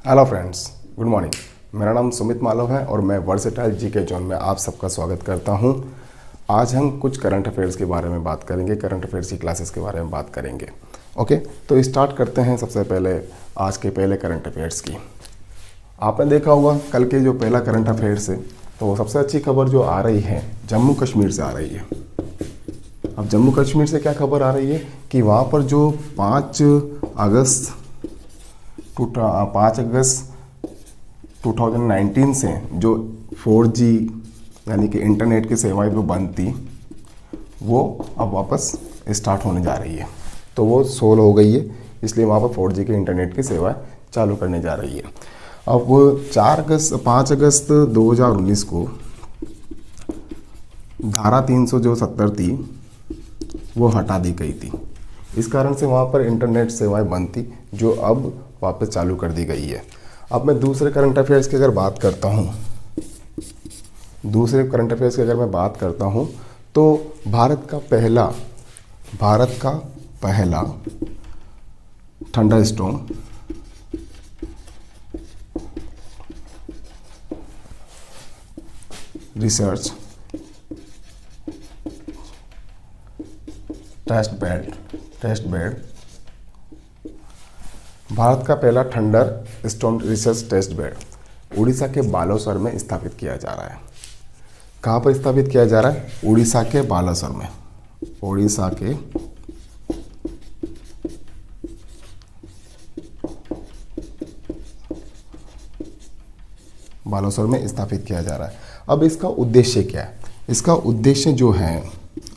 Hello friends, good morning. मेरा नाम सुमित मालव है और मैं वर्सेटाइल जीके जोन में आप सबका स्वागत करता हूं। आज हम कुछ करंट अफेयर्स के बारे में बात करेंगे, करंट अफेयर्स की क्लासेस के बारे में बात करेंगे। ओके, तो स्टार्ट करते हैं सबसे पहले आज के पहले करंट अफेयर्स की। आपने देखा होगा कल के जो पहला करंट अफेयर्स है, तो सबसे अच्छी खबर जो आ रही है जम्मू कश्मीर से आ रही है। अब जम्मू कश्मीर से क्या खबर आ रही है कि वहाँ पर जो 5 अगस्त 2019 से जो 4G यानी कि इंटरनेट की सेवाएं जो बंद थी वो अब वापस स्टार्ट होने जा रही है। तो वो सोल हो गई है, इसलिए वहाँ पर 4G की इंटरनेट की सेवाएं चालू करने जा रही है। अब वो 5 अगस्त 2019 को धारा 370 थी वो हटा दी गई थी। इस कारण से वहाँ पर इंटरनेट सेवाएं बंद थी जो अब वापस चालू कर दी गई है। अब मैं दूसरे करंट अफेयर्स की अगर बात करता हूँ तो भारत का पहला thunderstorm research test bed Bharat का पहला thunder storm research test bed Orissa के बालेश्वर में स्थापित किया जा रहा है। कहाँ पर स्थापित किया जा रहा है? उड़ीसा के बालेश्वर में। उड़ीसा के बालेश्वर में स्थापित किया जा रहा है। अब इसका उद्देश्य क्या है? इसका उद्देश्य जो है,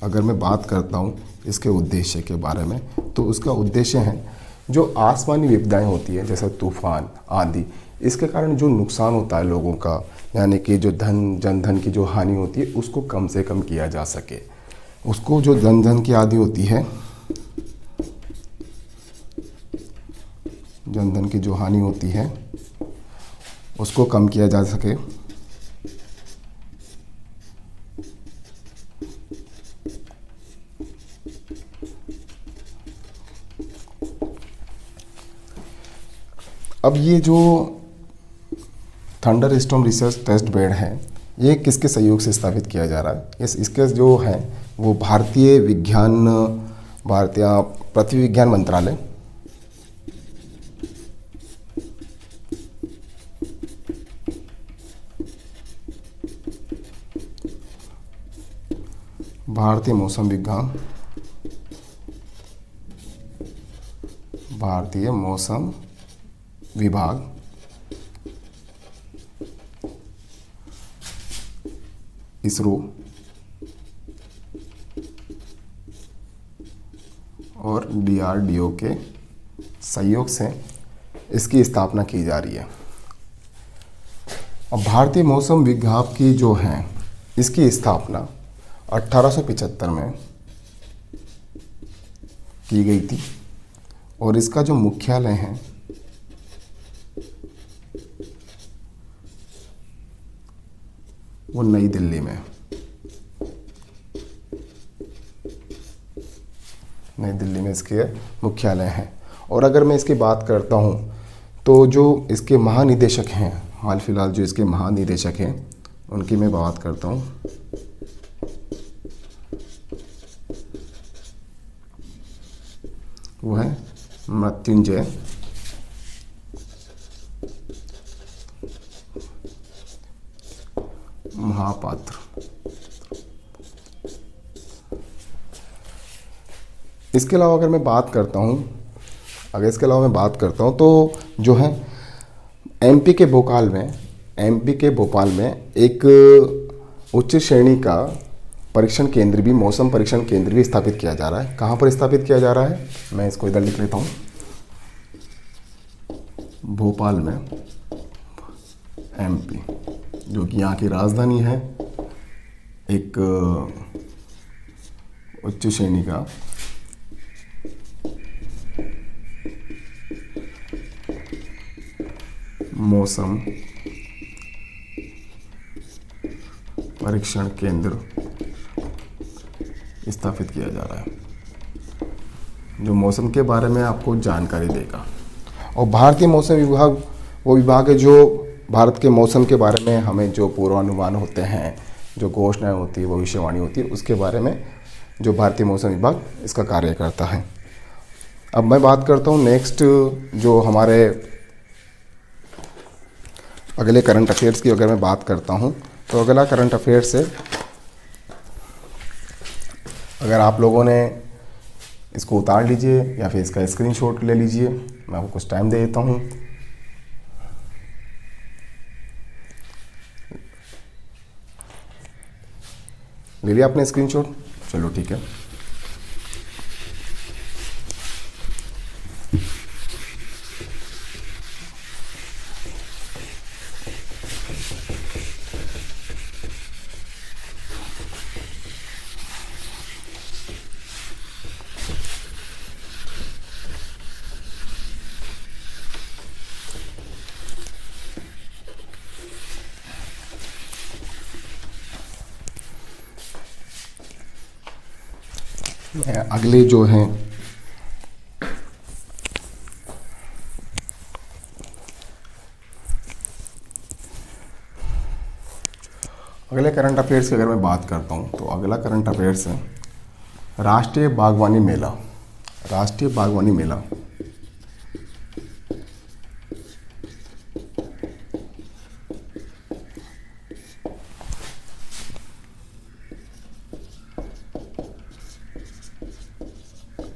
अगर मैं बात करता हूँ इसके उद्देश्य के बारे में, तो उसका उद्देश्य है जो आसमानी विपदाएं होती है जैसे तूफान आदि, इसके कारण जो नुकसान होता है लोगों का, यानी कि जो जनधन की जो हानि होती है उसको कम से कम किया जा सके। उसको जो जनधन की आदि होती है, जनधन की जो हानि होती है उसको कम किया जा सके। अब ये जो thunder storm research test bed है, ये किसके सहयोग से स्थापित किया जा रहा है? इसके जो है वो भारतीय पृथ्वी विज्ञान मंत्रालय, भारतीय मौसम विभाग, इसरो और DRDO के सहयोग से इसकी स्थापना की जा रही है। अब भारतीय मौसम विभाग की जो है इसकी स्थापना 1875 में की गई थी और इसका जो मुख्यालय है वो नई दिल्ली में इसके मुख्यालय हैं। और अगर मैं इसकी बात करता हूँ तो जो इसके महानिदेशक हैं, हाल फिलहाल जो इसके महानिदेशक हैं उनकी मैं बात करता हूँ। वो है मृत्युंजय महापात्र। इसके अलावा अगर मैं बात करता हूँ तो जो है एमपी के भोपाल में एक उच्च श्रेणी का मौसम परीक्षण केंद्र भी स्थापित किया जा रहा है। कहाँ पर स्थापित किया जा रहा है? मैं इसको इधर लिख लेता हूँ, भोपाल में, एमपी, जो कि यहाँ की राजधानी है। एक उच्च श्रेणी का मौसम परीक्षण केंद्र स्थापित किया जा रहा है, जो मौसम के बारे में आपको जानकारी देगा। और भारतीय मौसम विभाग वो विभाग है जो भारत के मौसम के बारे में हमें जो पूर्वानुमान होते हैं, जो घोषणाएं होती है, भविष्यवाणी होती है, उसके बारे में जो भारतीय मौसम विभाग इसका कार्य करता है। अब मैं बात करता हूँ नेक्स्ट जो हमारे अगले करंट अफेयर्स की अगर मैं बात करता हूँ तो अगला करंट अफेयर्स है, अगर आप लोगों ने इसको उतार लीजिए या फिर इसका स्क्रीनशॉट ले लीजिए, मैं आपको कुछ टाइम दे देता हूँ। ले लिया आपने स्क्रीनशॉट? चलो ठीक है। अगले जो हैं अगले करंट अफेयर्स की अगर मैं बात करता हूँ तो अगला करंट अफेयर्स है राष्ट्रीय बागवानी मेला। राष्ट्रीय बागवानी मेला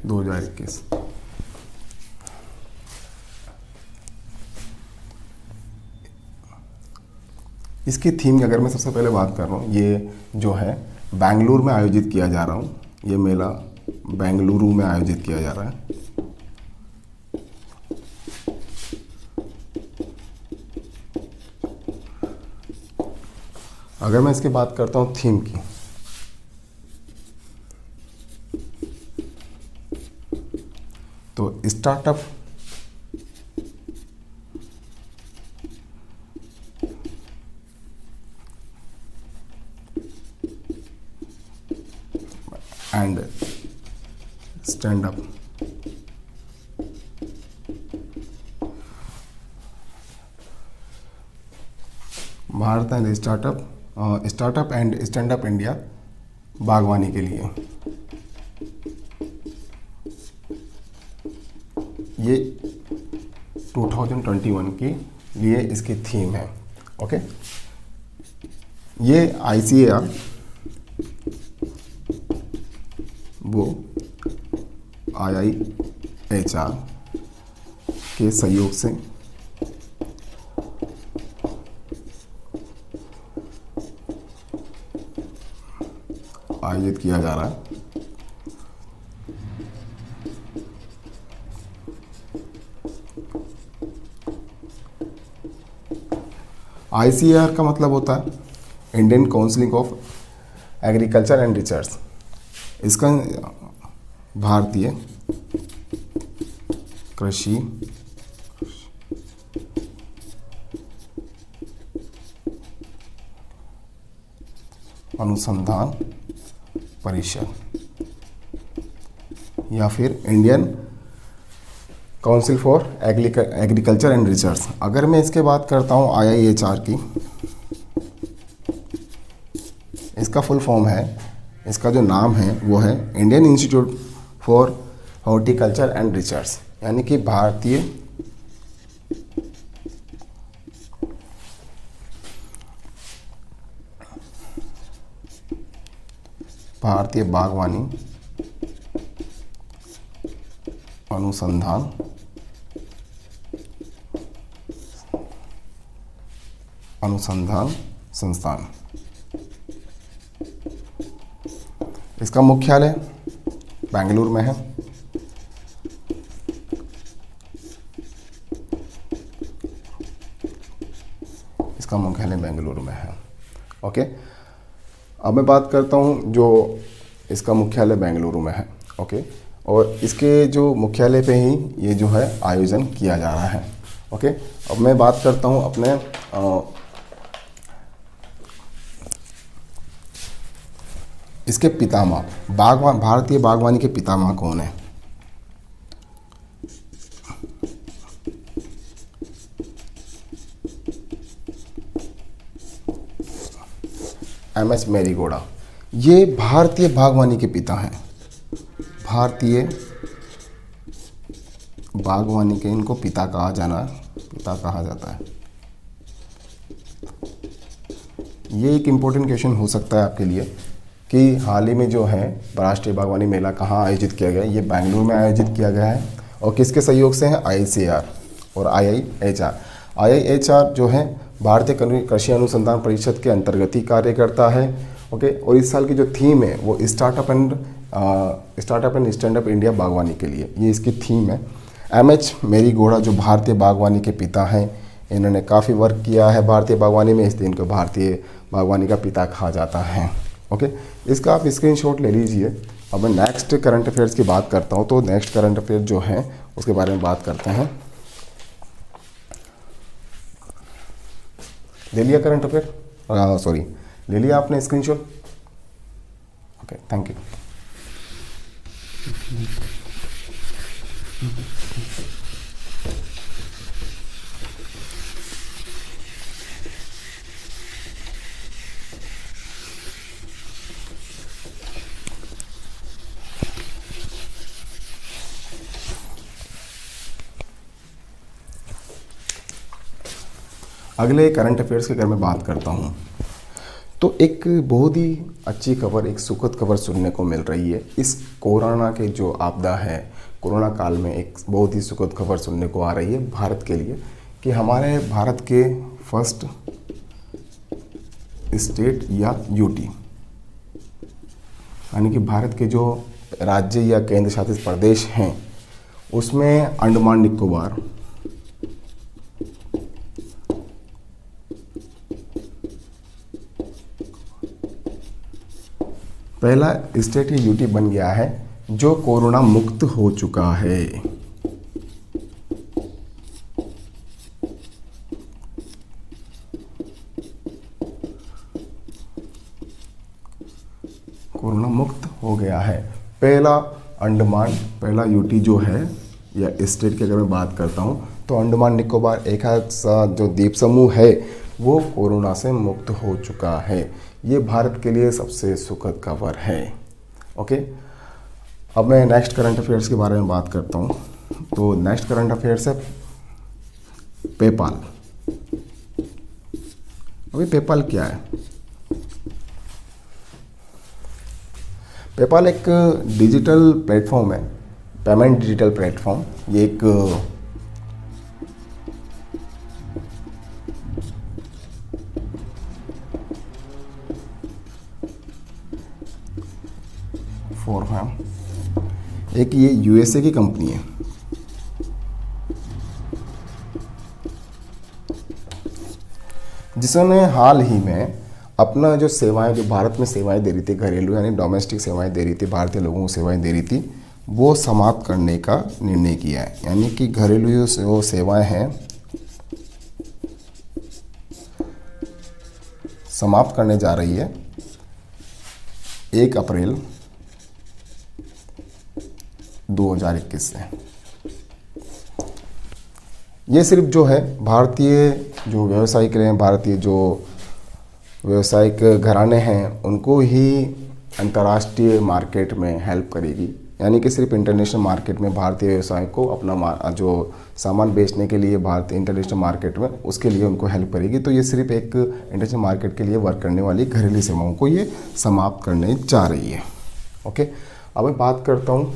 दो 2021। इसकी थीम की अगर मैं सबसे पहले बात कर रहा हूँ, ये जो है बेंगलुरु में आयोजित किया जा रहा हूँ। ये मेला बेंगलुरु में आयोजित किया जा रहा है। अगर मैं इसकी बात करता हूँ थीम की, तो startup and stand up. Bharat and startup and stand up India बागवानी के लिए, ये 2021 के लिए इसकी थीम है। ओके, ये ICAR वो IIHR के सहयोग से आयोजित किया जा रहा है। ICAR का मतलब होता है Indian council of agriculture and research. इसका भारतीय कृषि अनुसंधान परिषद या फिर Indian council for agriculture and research. अगर मैं इसके बात करता हूँ IIHR की, इसका फुल फॉर्म है, इसका जो नाम है वो है Indian institute for horticulture and research, यानी कि भारतीय बागवानी अनुसंधान संस्थान। इसका मुख्यालय बेंगलुरु में है। इसका मुख्यालय बेंगलुरु में है। ओके, अब मैं बात करता हूँ जो इसका मुख्यालय बेंगलुरु में है। ओके, और इसके जो मुख्यालय पे ही ये जो है आयोजन किया जा रहा है। ओके, अब मैं बात करता हूँ अपने इसके पितामह, भारतीय बागवानी के पितामह कौन है? एम एच मैरीगोडा, ये भारतीय बागवानी के पिता हैं। भारतीय बागवानी के इनको पिता कहा जाता है। ये एक इम्पोर्टेंट क्वेश्चन हो सकता है आपके लिए कि हाल ही में जो है राष्ट्रीय बागवानी मेला कहाँ आयोजित किया गया है। ये बेंगलुरु में आयोजित किया गया है और किसके सहयोग से है, ICAR और IIHR। IIHR जो है भारतीय कृषि अनुसंधान परिषद के अंतर्गत ही कार्य करता है। ओके, और इस साल की जो थीम है वो startup and stand up India बागवानी के लिए, ये इसकी थीम है। एम एच मैरीगोडा जो भारतीय बागवानी के पिता हैं, इन्होंने काफ़ी वर्क किया है भारतीय बागवानी में, इसलिए इनको भारतीय बागवानी का पिता कहा जाता है। ओके, इसका आप स्क्रीनशॉट ले लीजिए। अब मैं नेक्स्ट करंट अफेयर्स की बात करता हूँ, तो नेक्स्ट करंट अफेयर जो है उसके बारे में बात करते हैं। ले लिया करंट अफेयर, सॉरी, ले लिया आपने स्क्रीनशॉट? Okay, thank you. अगले करंट अफेयर्स की अगर मैं बात करता हूँ तो एक बहुत ही अच्छी खबर, एक सुखद खबर सुनने को मिल रही है। इस कोरोना के जो आपदा है, कोरोना काल में एक बहुत ही सुखद खबर सुनने को आ रही है भारत के लिए कि हमारे भारत के फर्स्ट स्टेट या यूटी, यानी कि भारत के जो राज्य या केंद्र शासित प्रदेश हैं उसमें अंडमान निकोबार, पहला स्टेट या यूटी बन गया है जो कोरोना मुक्त हो चुका है। कोरोना मुक्त हो गया है पहला अंडमान, पहला यूटी जो है या स्टेट की अगर मैं बात करता हूं तो अंडमान निकोबार एक ऐसा जो द्वीप समूह है वो कोरोना से मुक्त हो चुका है। ये भारत के लिए सबसे सुखद खबर है। ओके, अब मैं नेक्स्ट करंट अफेयर्स के बारे में बात करता हूँ। तो नेक्स्ट करंट अफेयर्स है पेपाल। अभी पेपाल क्या है? पेपाल एक डिजिटल प्लेटफॉर्म है, पेमेंट डिजिटल प्लेटफॉर्म। ये एक एक ये USA की कंपनी है। जिसने हाल ही में अपना जो सेवाएं, जो भारत में सेवाएं दे रही थी, घरेलू यानी डोमेस्टिक सेवाएं दे रही थी, भारतीय लोगों को सेवाएं दे रही थी, वो समाप्त करने का निर्णय किया है। यानी कि घरेलू जो सेवाएं हैं समाप्त करने जा रही है 1 अप्रैल 2021 से। ये सिर्फ जो है भारतीय जो व्यवसायिक हैं, भारतीय जो व्यवसायिक घराने हैं उनको ही अंतर्राष्ट्रीय मार्केट में हेल्प करेगी। यानी कि सिर्फ इंटरनेशनल मार्केट में भारतीय व्यवसाय को अपना जो सामान बेचने के लिए भारतीय इंटरनेशनल मार्केट में उसके लिए उनको हेल्प करेगी। तो ये सिर्फ एक इंटरनेशनल मार्केट के लिए वर्क करने वाली घरेलू सेवाओं को ये समाप्त करने जा रही है। ओके, अब मैं बात करता हूँ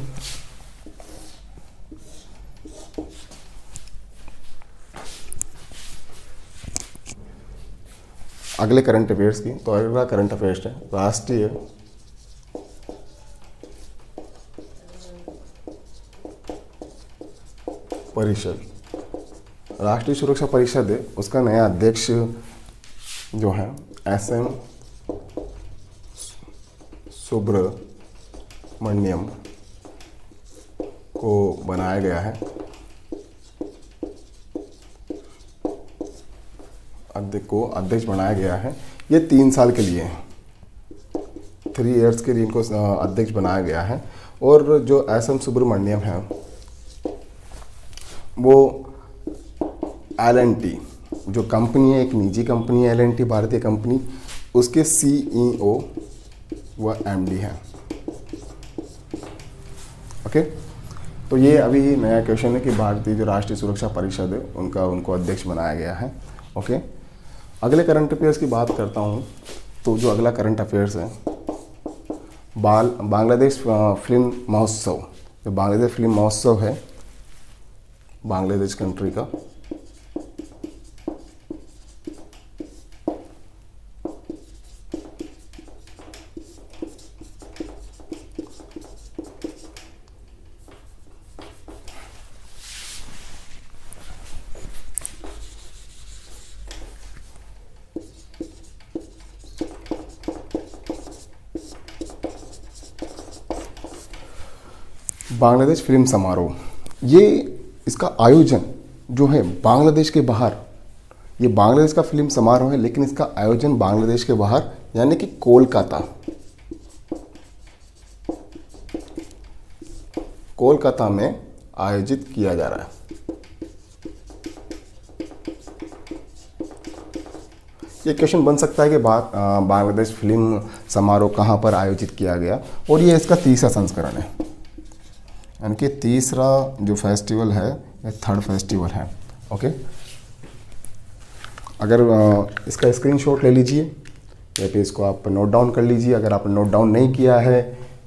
अगले करंट अफेयर्स की। तो अगला करंट अफेयर्स है राष्ट्रीय परिषद, राष्ट्रीय सुरक्षा परिषद है, उसका नया अध्यक्ष जो है SM सुब्रमण्यम को बनाया गया है। अध्यक्ष बनाया गया है। ये 3 साल के लिए है, 3 इयर्स के लिए इनको अध्यक्ष बनाया गया है। और जो SM सुब्रमण्यम है वो L&T जो कंपनी है, एक निजी कंपनी है L&T, भारतीय कंपनी, उसके CEO व MD हैं। ओके, तो ये अभी नया क्वेश्चन है कि भारतीय जो राष्ट्रीय सुरक्षा परिषद है उनको अध्यक्ष बनाया गया है। ओके, अगले करंट अफेयर्स की बात करता हूँ। तो जो अगला करंट अफेयर्स है, बांग्लादेश फिल्म महोत्सव, जो बांग्लादेश फिल्म महोत्सव है बांग्लादेश कंट्री का, बांग्लादेश फिल्म समारोह, ये इसका आयोजन जो है बांग्लादेश के बाहर, ये बांग्लादेश का फिल्म समारोह है, लेकिन इसका आयोजन बांग्लादेश के बाहर यानी कि कोलकाता में आयोजित किया जा रहा है। ये क्वेश्चन बन सकता है कि बांग्लादेश फिल्म समारोह कहाँ पर आयोजित किया गया, और ये इसका तीसरा संस्करण है, यानी कि तीसरा जो फेस्टिवल है ये थर्ड फेस्टिवल है। ओके, अगर इसका स्क्रीनशॉट ले लीजिए या फिर इसको आप नोट डाउन कर लीजिए। अगर आपने नोट डाउन नहीं किया है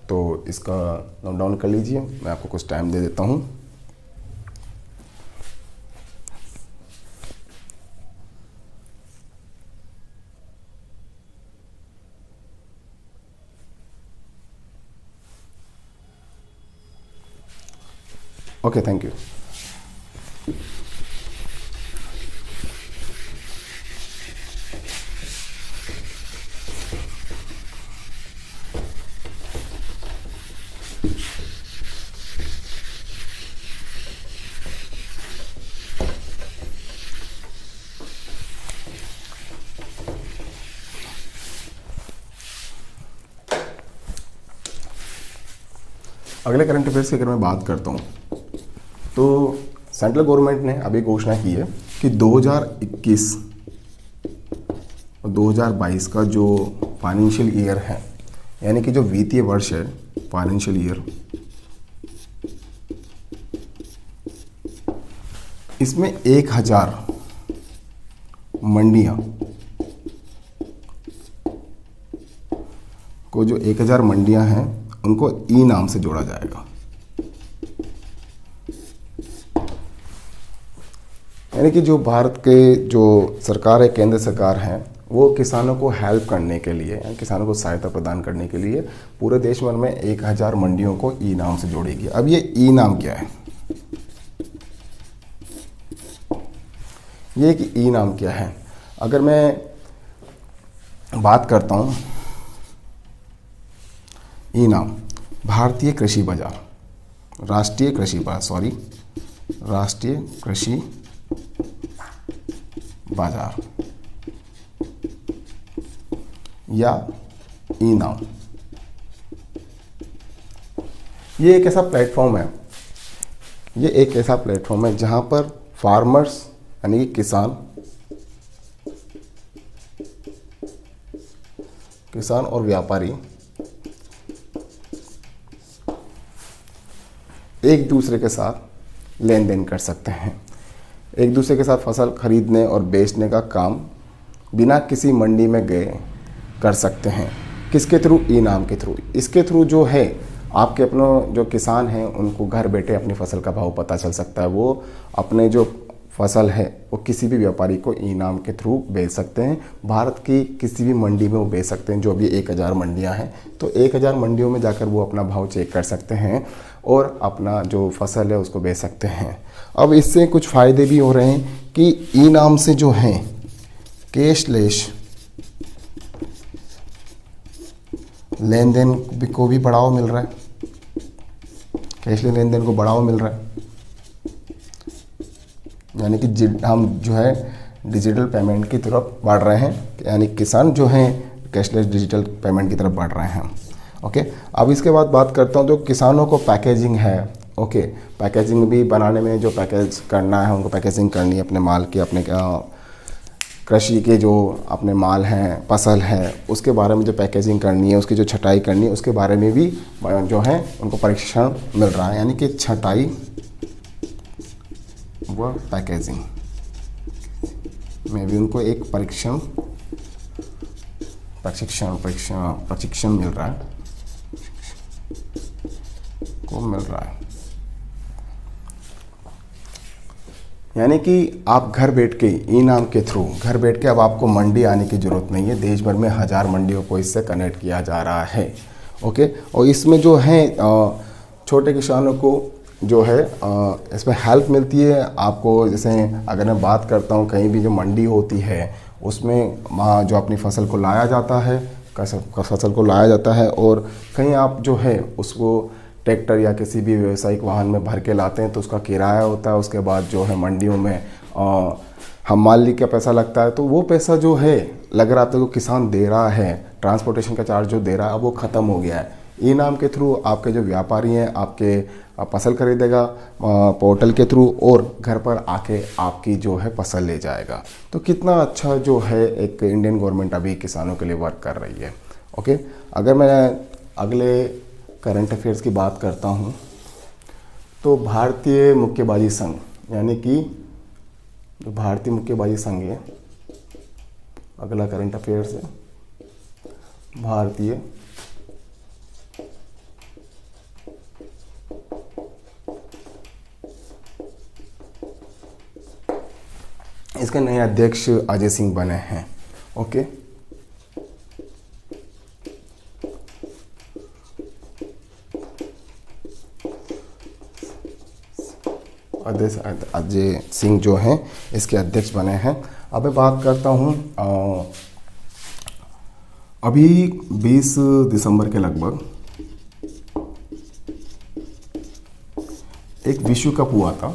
तो इसका नोट डाउन कर लीजिए, मैं आपको कुछ टाइम दे देता हूँ। Okay, thank you. अगले करंट अफेयर्स की अगर मैं बात करता हूँ तो सेंट्रल गवर्नमेंट ने अभी घोषणा की है कि 2021 और 2022 का जो फाइनेंशियल ईयर है, यानी कि जो वित्तीय वर्ष है, फाइनेंशियल ईयर, इसमें 1000 मंडियां को, जो 1000 मंडियां हैं उनको ई नाम से जोड़ा जाएगा। यानी कि जो भारत के जो सरकार है, केंद्र सरकार है, वो किसानों को हेल्प करने के लिए, किसानों को सहायता प्रदान करने के लिए पूरे देश भर में 1000 मंडियों को ई नाम से जोड़ेगी। अब ये ई नाम क्या है, ये कि ई नाम क्या है, अगर मैं बात करता हूँ ई नाम, भारतीय कृषि बाजार, राष्ट्रीय कृषि बाजार या ई नाम, ये एक ऐसा प्लेटफॉर्म है, जहां पर फार्मर्स यानी कि किसान और व्यापारी एक दूसरे के साथ लेन देन कर सकते हैं। एक दूसरे के साथ फसल खरीदने और बेचने का काम बिना किसी मंडी में गए कर सकते हैं। किसके थ्रू? ई नाम के थ्रू। इसके थ्रू जो है आपके अपने जो किसान हैं उनको घर बैठे अपनी फसल का भाव पता चल सकता है। वो अपने जो फसल है वो किसी भी व्यापारी को ई नाम के थ्रू बेच सकते हैं। भारत की किसी भी मंडी में वो बेच सकते हैं। जो अभी 1000 मंडियां हैं, तो 1000 मंडियों में जाकर वो अपना भाव चेक कर सकते हैं और अपना जो फसल है उसको बेच सकते हैं। अब इससे कुछ फ़ायदे भी हो रहे हैं कि ई नाम से जो है कैशलेस लेन देन को भी बढ़ावा मिल रहा है, कैशलेस लेन देन को बढ़ावा मिल रहा है। यानी कि हम जो है डिजिटल पेमेंट की तरफ बढ़ रहे हैं, यानी किसान जो हैं कैशलेस डिजिटल पेमेंट की तरफ बढ़ रहे हैं। ओके, अब इसके बाद बात करता हूँ जो किसानों को पैकेजिंग है। ओके, पैकेजिंग भी बनाने में जो पैकेज करना है, उनको पैकेजिंग करनी है अपने माल की, अपने कृषि के जो अपने माल हैं, फसल है, उसके बारे में जो पैकेजिंग करनी है, उसकी जो छटाई करनी है, उसके बारे में भी जो है उनको प्रशिक्षण मिल रहा है। यानी कि छटाई व पैकेजिंग में भी उनको एक प्रशिक्षण मिल रहा है। यानी कि आप घर बैठ के ई नाम के थ्रू घर बैठ के अब आपको मंडी आने की ज़रूरत नहीं है। देश भर में 1000 मंडियों को इससे कनेक्ट किया जा रहा है। ओके, और इसमें जो है छोटे किसानों को जो है इसमें हेल्प मिलती है आपको। जैसे अगर मैं बात करता हूँ, कहीं भी जो मंडी होती है उसमें वहाँ जो अपनी फसल को लाया जाता है, फसल को लाया जाता है, और कहीं आप जो है उसको ट्रैक्टर या किसी भी व्यावसायिक वाहन में भर के लाते हैं तो उसका किराया होता है। उसके बाद जो है मंडियों में हम मालिक का पैसा लगता है, तो वो पैसा जो है लग रहा था जो किसान दे रहा है, ट्रांसपोर्टेशन का चार्ज जो दे रहा है, अब वो ख़त्म हो गया है। ई नाम के थ्रू आपके जो व्यापारी हैं आपके फसल खरीदेगा पोर्टल के थ्रू, और घर पर आके आपकी जो है फसल ले जाएगा। तो कितना अच्छा जो है एक इंडियन गवर्नमेंट अभी किसानों के लिए वर्क कर रही है। ओके, अगर मैं अगले करंट अफेयर्स की बात करता हूँ तो भारतीय मुक्केबाजी संघ, यानी कि जो भारतीय मुक्केबाजी संघ है, अगला करंट अफेयर्स है भारतीय इसके नए अध्यक्ष अजय सिंह बने हैं। ओके, अजय सिंह जो हैं इसके अध्यक्ष बने हैं। अब मैं बात करता हूँ अभी 20 दिसंबर के लगभग एक विश्व कप हुआ था।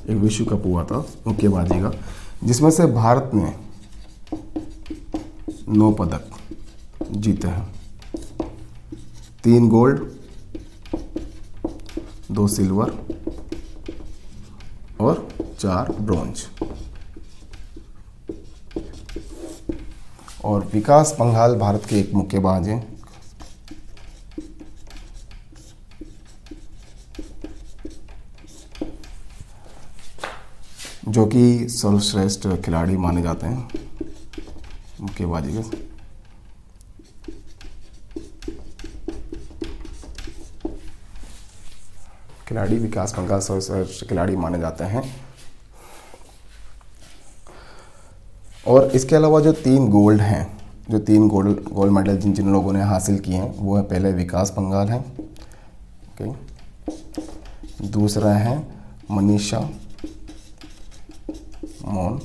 एक विश्व कप हुआ था मुक्केबाजी का, जिसमें से भारत ने 9 पदक जीते हैं। 3 गोल्ड, 2 सिल्वर और 4 ब्रॉन्ज। और विकास पंघाल भारत के एक मुक्केबाज हैं जो कि सर्वश्रेष्ठ खिलाड़ी माने जाते हैं मुक्केबाजी के। खिलाड़ी विकास पंघाल सर्वश्रेष्ठ खिलाड़ी माने जाते हैं। और इसके अलावा जो 3 गोल्ड हैं, जो 3 गोल्ड मेडल जिन लोगों ने हासिल किए हैं, वो है पहले विकास पंघाल हैं, ओके, दूसरा है मनीषा मोहन,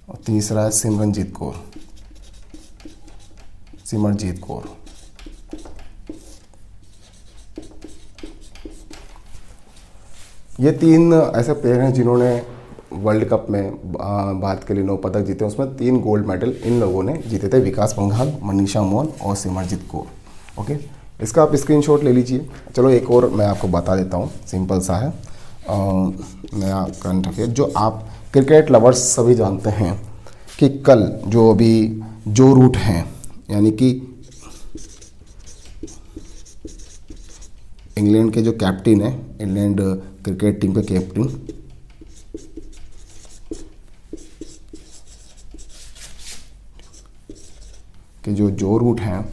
और तीसरा है सिमरनजीत कौर। ये 3 ऐसे प्लेयर हैं जिन्होंने वर्ल्ड कप में भारत के लिए 9 पदक जीते। उसमें 3 गोल्ड मेडल इन लोगों ने जीते थे, विकास पंघाल, मनीषा मोहन और सिमरनजीत कौर। ओके, इसका आप स्क्रीनशॉट ले लीजिए। चलो एक और मैं आपको बता देता हूँ, सिंपल सा है नया करंट अफेयर जो आप क्रिकेट लवर्स सभी जानते हैं कि कल जो अभी जो रूट हैं, यानी कि इंग्लैंड के जो कैप्टन है, इंग्लैंड क्रिकेट टीम के कैप्टन, कि जो रूट हैं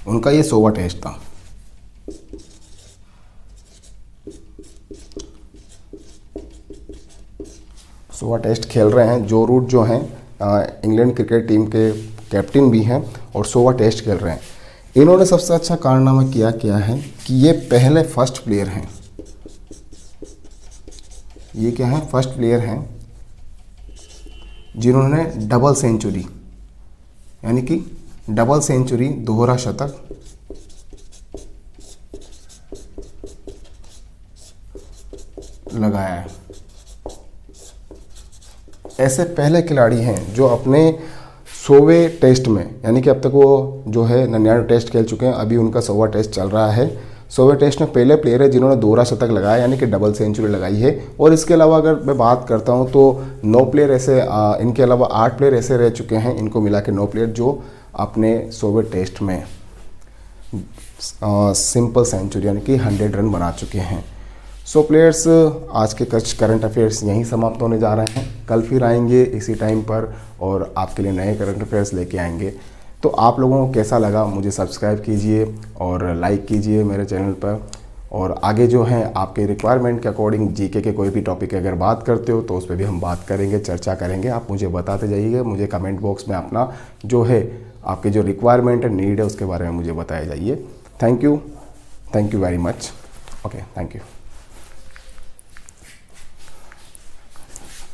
उनका ये 100वां टेस्ट था। सोवा टेस्ट खेल रहे हैं। जो रूट जो हैं इंग्लैंड क्रिकेट टीम के कैप्टन भी हैं और 100वां टेस्ट खेल रहे हैं। इन्होंने सबसे अच्छा कारनामा क्या है कि ये पहले फर्स्ट प्लेयर हैं, ये क्या है, फर्स्ट प्लेयर हैं जिन्होंने डबल सेंचुरी, यानी कि डबल सेंचुरी, दोहरा शतक लगाया है। ऐसे पहले खिलाड़ी हैं जो अपने 100वें टेस्ट में, यानी कि अब तक वो जो है 99 टेस्ट खेल चुके हैं, अभी उनका 100वां टेस्ट चल रहा है। 100वें टेस्ट में पहले प्लेयर है जिन्होंने दोहरा शतक लगाया, यानी कि डबल सेंचुरी लगाई है। और इसके अलावा अगर मैं बात करता हूं तो 9 प्लेयर ऐसे, इनके अलावा 8 प्लेयर ऐसे रह चुके हैं, इनको मिला के 9 प्लेयर जो अपने 100वें टेस्ट में सिंपल सेंचुरी यानी कि 100 रन बना चुके हैं। सो प्लेयर्स, आज के कुछ करंट अफेयर्स यहीं समाप्त होने जा रहे हैं। कल फिर आएंगे इसी टाइम पर और आपके लिए नए करंट अफेयर्स लेके आएंगे। तो आप लोगों को कैसा लगा मुझे सब्सक्राइब कीजिए और लाइक कीजिए मेरे चैनल पर। और आगे जो है आपके रिक्वायरमेंट के अकॉर्डिंग जीके के कोई भी टॉपिक अगर बात करते हो तो उस पर भी हम बात करेंगे, चर्चा करेंगे। आप मुझे बताते जाइए, मुझे कमेंट बॉक्स में अपना जो है आपके जो रिक्वायरमेंट है, नीड है, उसके बारे में मुझे बताया जाइए। Thank you very much. Okay, thank you.